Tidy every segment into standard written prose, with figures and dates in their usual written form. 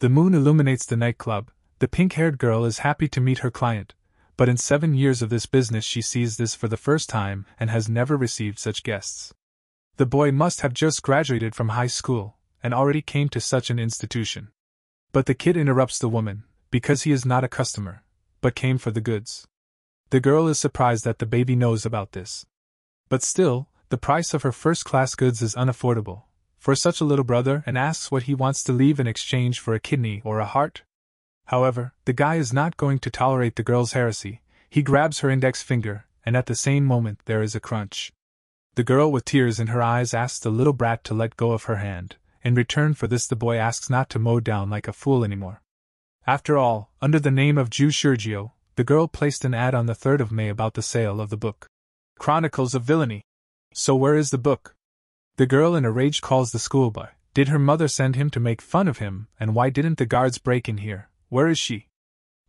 The moon illuminates the nightclub. The pink-haired girl is happy to meet her client, but in 7 years of this business she sees this for the first time and has never received such guests. The boy must have just graduated from high school and already came to such an institution. But the kid interrupts the woman, because he is not a customer, but came for the goods. The girl is surprised that the baby knows about this. But still, the price of her first-class goods is unaffordable for such a little brother and asks what he wants to leave in exchange for a kidney or a heart. However, the guy is not going to tolerate the girl's heresy. He grabs her index finger, and at the same moment there is a crunch. The girl with tears in her eyes asks the little brat to let go of her hand. In return for this the boy asks not to mow down like a fool anymore. After all, under the name of Jew Sergio, the girl placed an ad on the 3rd of May about the sale of the book, Chronicles of Villainy. So where is the book? The girl in a rage calls the schoolboy. Did her mother send him to make fun of him, and why didn't the guards break in here? Where is she?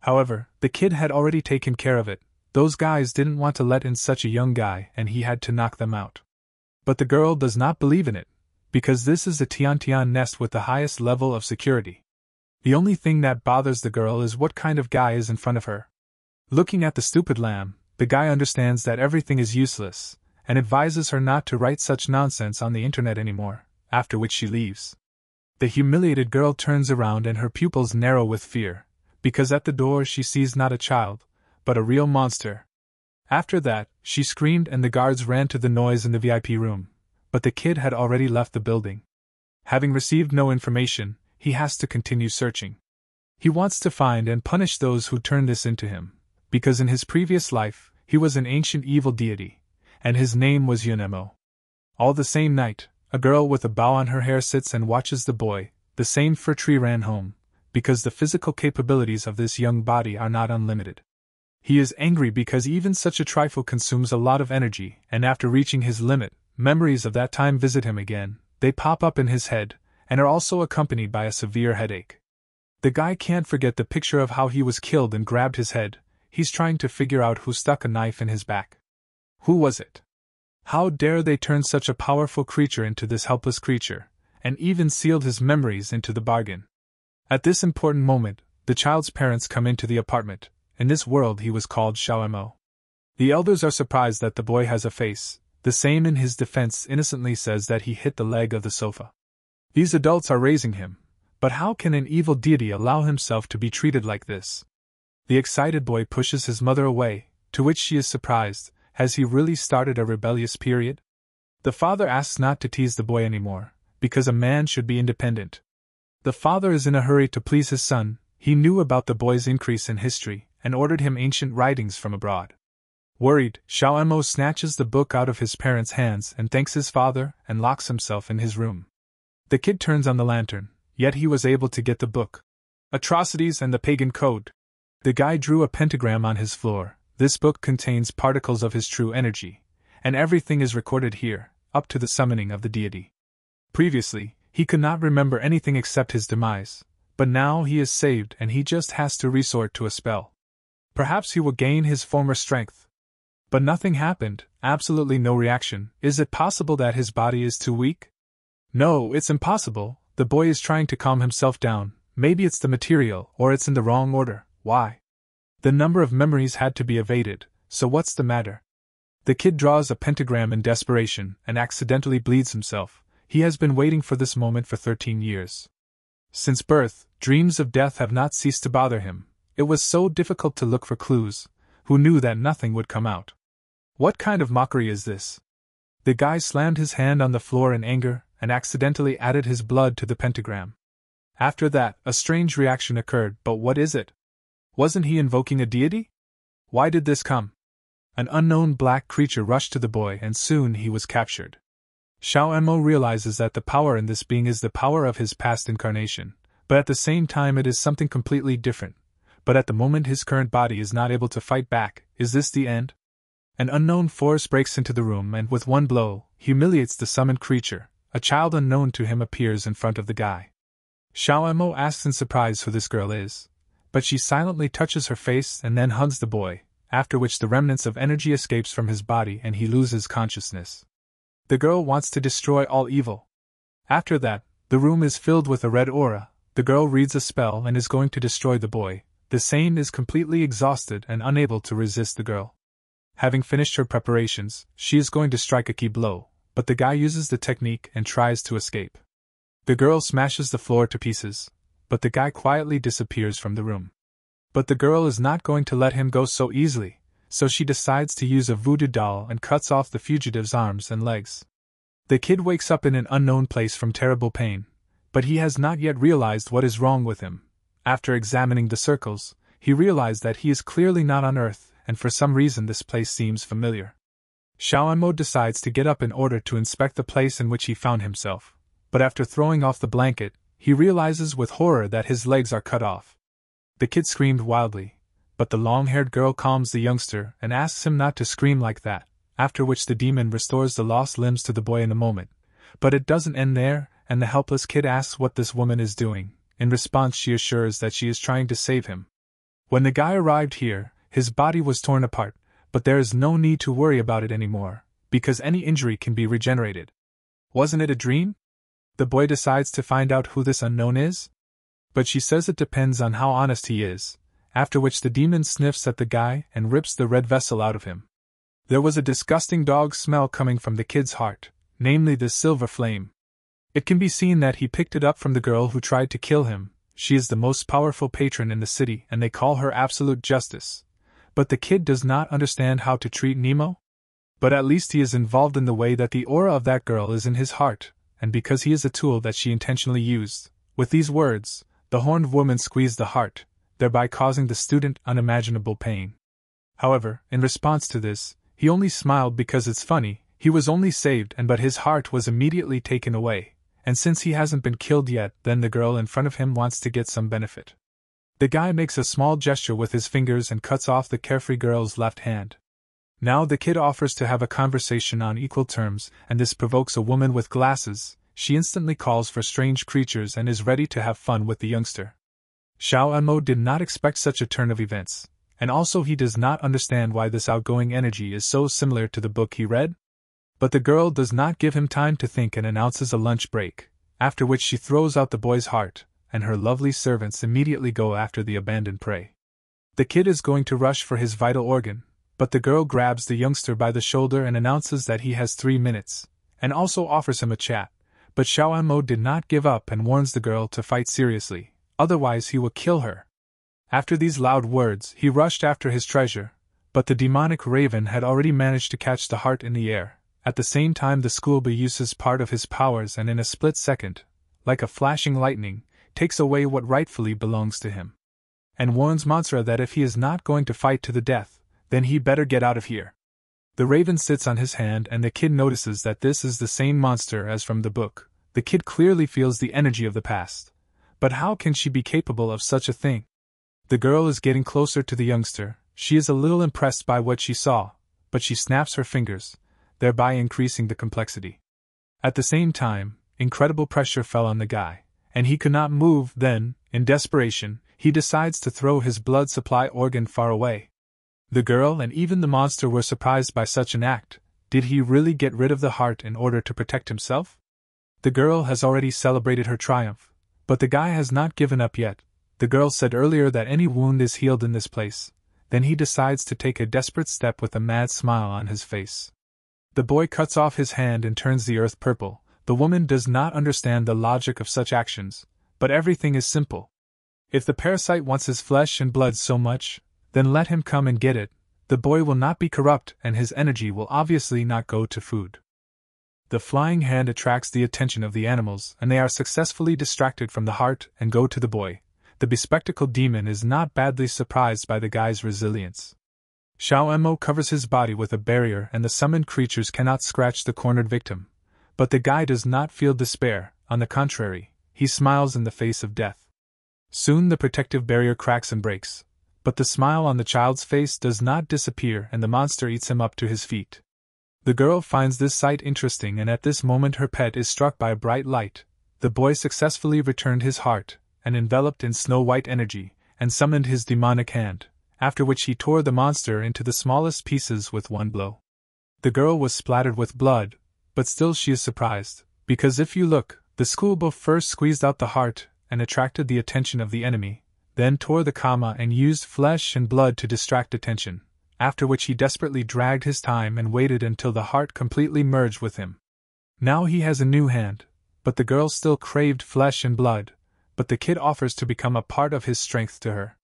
However, the kid had already taken care of it. Those guys didn't want to let in such a young guy and he had to knock them out. But the girl does not believe in it, because this is the Tian nest with the highest level of security. The only thing that bothers the girl is what kind of guy is in front of her. Looking at the stupid lamb, the guy understands that everything is useless, and advises her not to write such nonsense on the internet anymore, after which she leaves. The humiliated girl turns around and her pupils narrow with fear, because at the door she sees not a child, but a real monster. After that, she screamed and the guards ran to the noise in the VIP room, but the kid had already left the building. Having received no information, he has to continue searching. He wants to find and punish those who turned this into him, because in his previous life, he was an ancient evil deity, and his name was Yunemo. All the same night, a girl with a bow on her hair sits and watches the boy. The same fir tree ran home, because the physical capabilities of this young body are not unlimited. He is angry because even such a trifle consumes a lot of energy, and after reaching his limit, memories of that time visit him again. They pop up in his head, and are also accompanied by a severe headache. The guy can't forget the picture of how he was killed and grabbed his head. He's trying to figure out who stuck a knife in his back. Who was it? How dare they turn such a powerful creature into this helpless creature, and even sealed his memories into the bargain. At this important moment, the child's parents come into the apartment. In this world he was called Xiaomo. The elders are surprised that the boy has a face. The same in his defense innocently says that he hit the leg of the sofa. These adults are raising him, but how can an evil deity allow himself to be treated like this? The excited boy pushes his mother away, to which she is surprised. Has he really started a rebellious period? The father asks not to tease the boy anymore, because a man should be independent. The father is in a hurry to please his son. He knew about the boy's increase in history, and ordered him ancient writings from abroad. Worried, Xiaomo snatches the book out of his parents' hands and thanks his father and locks himself in his room. The kid turns on the lantern, yet he was able to get the book. Atrocities and the Pagan Code. The guy drew a pentagram on his floor. This book contains particles of his true energy, and everything is recorded here, up to the summoning of the deity. Previously, he could not remember anything except his demise, but now he is saved and he just has to resort to a spell. Perhaps he will gain his former strength. But nothing happened, absolutely no reaction. Is it possible that his body is too weak? No, it's impossible. The boy is trying to calm himself down. Maybe it's the material, or it's in the wrong order. Why? The number of memories had to be evaded, so what's the matter? The kid draws a pentagram in desperation and accidentally bleeds himself. He has been waiting for this moment for 13 years. Since birth, dreams of death have not ceased to bother him. It was so difficult to look for clues. Who knew that nothing would come out? What kind of mockery is this? The guy slammed his hand on the floor in anger and accidentally added his blood to the pentagram. After that, a strange reaction occurred, but what is it? Wasn't he invoking a deity? Why did this come? An unknown black creature rushed to the boy and soon he was captured. Xiaomo realizes that the power in this being is the power of his past incarnation, but at the same time it is something completely different. But at the moment his current body is not able to fight back. Is this the end? An unknown force breaks into the room and with one blow, humiliates the summoned creature. A child unknown to him appears in front of the guy. Xiaomo asks in surprise who this girl is, but she silently touches her face and then hugs the boy, after which the remnants of energy escapes from his body and he loses consciousness. The girl wants to destroy all evil. After that, the room is filled with a red aura. The girl reads a spell and is going to destroy the boy. The Sane is completely exhausted and unable to resist the girl. Having finished her preparations, she is going to strike a key blow, but the guy uses the technique and tries to escape. The girl smashes the floor to pieces, but the guy quietly disappears from the room. But the girl is not going to let him go so easily, so she decides to use a voodoo doll and cuts off the fugitive's arms and legs. The kid wakes up in an unknown place from terrible pain, but he has not yet realized what is wrong with him. After examining the circles, he realized that he is clearly not on Earth, and for some reason this place seems familiar. Xiao Anmo decides to get up in order to inspect the place in which he found himself, but after throwing off the blanket, he realizes with horror that his legs are cut off. The kid screamed wildly, but the long-haired girl calms the youngster and asks him not to scream like that, after which the demon restores the lost limbs to the boy in a moment. But it doesn't end there, and the helpless kid asks what this woman is doing. In response, she assures that she is trying to save him. When the guy arrived here, his body was torn apart, but there is no need to worry about it anymore, because any injury can be regenerated. Wasn't it a dream? The boy decides to find out who this unknown is, but she says it depends on how honest he is, after which the demon sniffs at the guy and rips the red vessel out of him. There was a disgusting dog smell coming from the kid's heart, namely the silver flame. It can be seen that he picked it up from the girl who tried to kill him. She is the most powerful patron in the city and they call her absolute justice. But the kid does not understand how to treat Nemo? But at least he is involved in the way that the aura of that girl is in his heart, and because he is a tool that she intentionally used. With these words, the horned woman squeezed the heart, thereby causing the student unimaginable pain. However, in response to this, he only smiled because it's funny. He was only saved but his heart was immediately taken away. And since he hasn't been killed yet, then the girl in front of him wants to get some benefit. The guy makes a small gesture with his fingers and cuts off the carefree girl's left hand. Now the kid offers to have a conversation on equal terms, and this provokes a woman with glasses. She instantly calls for strange creatures and is ready to have fun with the youngster. Xiao Anmo did not expect such a turn of events, and also he does not understand why this outgoing energy is so similar to the book he read. But the girl does not give him time to think and announces a lunch break, after which she throws out the boy's heart, and her lovely servants immediately go after the abandoned prey. The kid is going to rush for his vital organ, but the girl grabs the youngster by the shoulder and announces that he has 3 minutes, and also offers him a chat. But Xiao Anmo did not give up and warns the girl to fight seriously, otherwise he will kill her. After these loud words, he rushed after his treasure, but the demonic raven had already managed to catch the heart in the air. At the same time, the schoolboy uses part of his powers and in a split second, like a flashing lightning, takes away what rightfully belongs to him. And warns Monsra that if he is not going to fight to the death, then he better get out of here. The raven sits on his hand and the kid notices that this is the same monster as from the book. The kid clearly feels the energy of the past. But how can she be capable of such a thing? The girl is getting closer to the youngster. She is a little impressed by what she saw, but she snaps her fingers, thereby increasing the complexity. At the same time, incredible pressure fell on the guy, and he could not move. Then, in desperation, he decides to throw his blood supply organ far away. The girl and even the monster were surprised by such an act. Did he really get rid of the heart in order to protect himself? The girl has already celebrated her triumph, but the guy has not given up yet. The girl said earlier that any wound is healed in this place. Then he decides to take a desperate step with a mad smile on his face. The boy cuts off his hand and turns the earth purple. The woman does not understand the logic of such actions, but everything is simple. If the parasite wants his flesh and blood so much, then let him come and get it. The boy will not be corrupt and his energy will obviously not go to food. The flying hand attracts the attention of the animals and they are successfully distracted from the heart and go to the boy. The bespectacled demon is not badly surprised by the guy's resilience. Xiao Anmo covers his body with a barrier and the summoned creatures cannot scratch the cornered victim. But the guy does not feel despair, on the contrary, he smiles in the face of death. Soon the protective barrier cracks and breaks, but the smile on the child's face does not disappear and the monster eats him up to his feet. The girl finds this sight interesting and at this moment her pet is struck by a bright light. The boy successfully returned his heart, and enveloped in snow-white energy, and summoned his demonic hand, after which he tore the monster into the smallest pieces with one blow. The girl was splattered with blood, but still she is surprised, because if you look, the schoolboy first squeezed out the heart, and attracted the attention of the enemy, then tore the kama and used flesh and blood to distract attention, after which he desperately dragged his time and waited until the heart completely merged with him. Now he has a new hand, but the girl still craved flesh and blood, but the kid offers to become a part of his strength to her.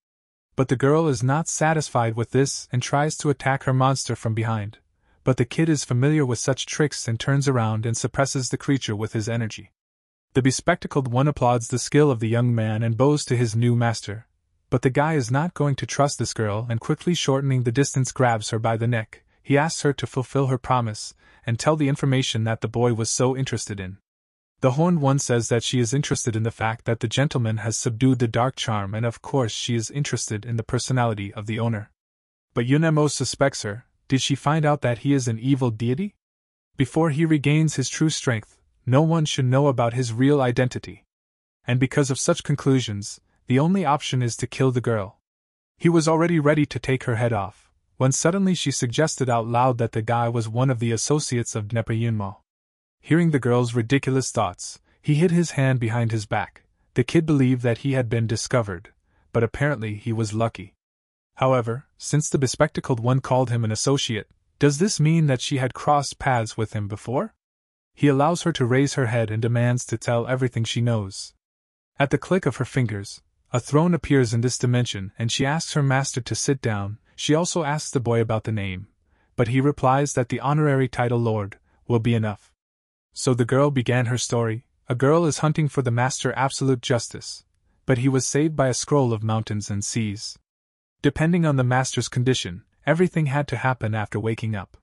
But the girl is not satisfied with this and tries to attack her monster from behind, but the kid is familiar with such tricks and turns around and suppresses the creature with his energy. The bespectacled one applauds the skill of the young man and bows to his new master, but the guy is not going to trust this girl and quickly shortening the distance grabs her by the neck. He asks her to fulfill her promise and tell the information that the boy was so interested in. The horned one says that she is interested in the fact that the gentleman has subdued the dark charm, and of course she is interested in the personality of the owner. But Yunemo suspects her. Did she find out that he is an evil deity? Before he regains his true strength, no one should know about his real identity. And because of such conclusions, the only option is to kill the girl. He was already ready to take her head off, when suddenly she suggested out loud that the guy was one of the associates of Dnepa Yunmo. Hearing the girl's ridiculous thoughts, he hid his hand behind his back. The kid believed that he had been discovered, but apparently he was lucky. However, since the bespectacled one called him an associate, does this mean that she had crossed paths with him before? He allows her to raise her head and demands to tell everything she knows. At the click of her fingers, a throne appears in this dimension and she asks her master to sit down. She also asks the boy about the name, but he replies that the honorary title Lord will be enough. So the girl began her story. A girl is hunting for the master absolute justice, but he was saved by a scroll of mountains and seas. Depending on the master's condition, everything had to happen after waking up.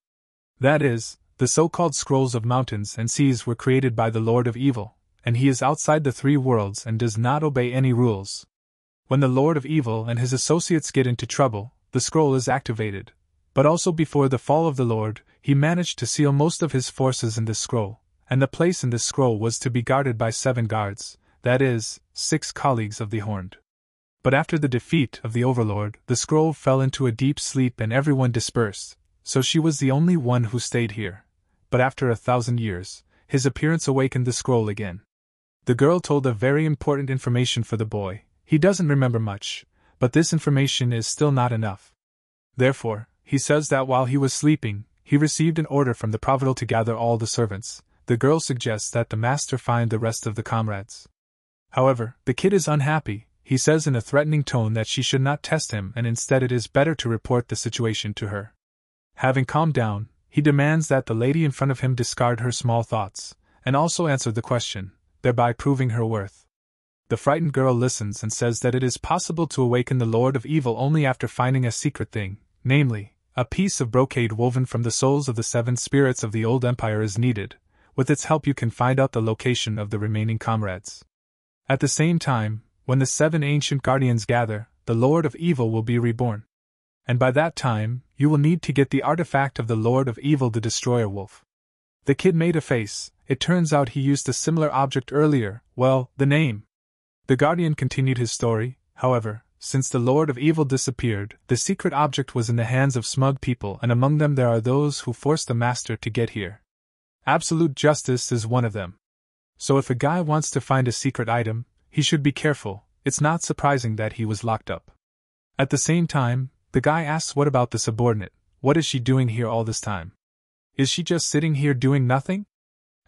That is, the so-called scrolls of mountains and seas were created by the Lord of Evil, and he is outside the three worlds and does not obey any rules. When the Lord of Evil and his associates get into trouble, the scroll is activated. But also before the fall of the Lord, he managed to seal most of his forces in this scroll, and the place in this scroll was to be guarded by 7 guards, that is, 6 colleagues of the Horned. But after the defeat of the Overlord, the scroll fell into a deep sleep and everyone dispersed, so she was the only one who stayed here. But after 1,000 years, his appearance awakened the scroll again. The girl told a very important information for the boy. He doesn't remember much, but this information is still not enough. Therefore, he says that while he was sleeping, he received an order from the Providal to gather all the servants. The girl suggests that the master find the rest of the comrades. However, the kid is unhappy. He says in a threatening tone that she should not test him and instead it is better to report the situation to her. Having calmed down, he demands that the lady in front of him discard her small thoughts, and also answer the question, thereby proving her worth. The frightened girl listens and says that it is possible to awaken the Lord of Evil only after finding a secret thing, namely, a piece of brocade woven from the souls of the 7 spirits of the old empire is needed. With its help you can find out the location of the remaining comrades. At the same time, when the 7 ancient guardians gather, the Lord of Evil will be reborn. And by that time, you will need to get the artifact of the Lord of Evil, the Destroyer Wolf. The kid made a face. It turns out he used a similar object earlier. Well, the name. The guardian continued his story. However, since the Lord of Evil disappeared, the secret object was in the hands of smug people, and among them there are those who forced the master to get here. Absolute justice is one of them. So if a guy wants to find a secret item, he should be careful. It's not surprising that he was locked up. At the same time, the guy asks what about the subordinate? What is she doing here all this time? Is she just sitting here doing nothing?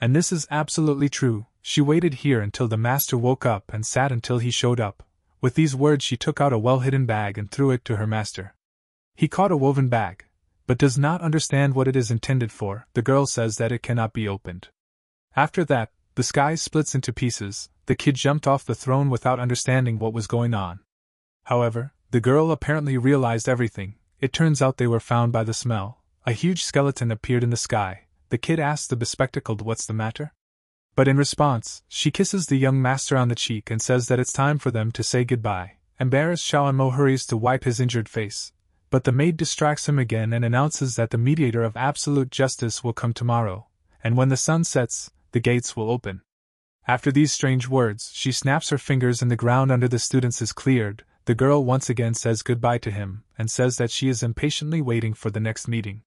And this is absolutely true. She waited here until the master woke up and sat until he showed up. With these words she took out a well-hidden bag and threw it to her master. He caught a woven bag, but does not understand what it is intended for. The girl says that it cannot be opened. After that, the sky splits into pieces. The kid jumped off the throne without understanding what was going on. However, the girl apparently realized everything. It turns out they were found by the smell. A huge skeleton appeared in the sky. The kid asks the bespectacled what's the matter? But in response, she kisses the young master on the cheek and says that it's time for them to say goodbye. Embarrassed, Xiaomo hurries to wipe his injured face. But the maid distracts him again and announces that the mediator of absolute justice will come tomorrow, and when the sun sets, the gates will open. After these strange words, she snaps her fingers and the ground under the students is cleared. The girl once again says goodbye to him, and says that she is impatiently waiting for the next meeting.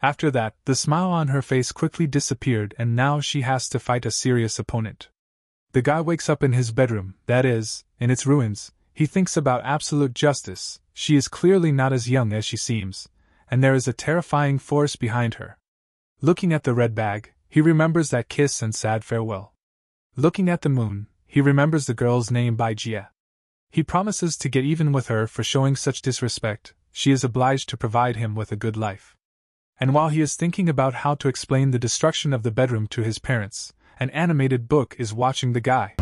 After that, the smile on her face quickly disappeared and now she has to fight a serious opponent. The guy wakes up in his bedroom, that is, in its ruins. He thinks about absolute justice. She is clearly not as young as she seems, and there is a terrifying force behind her. Looking at the red bag, he remembers that kiss and sad farewell. Looking at the moon, he remembers the girl's name by Jia. He promises to get even with her for showing such disrespect. She is obliged to provide him with a good life. And while he is thinking about how to explain the destruction of the bedroom to his parents, an animated book is watching the guy.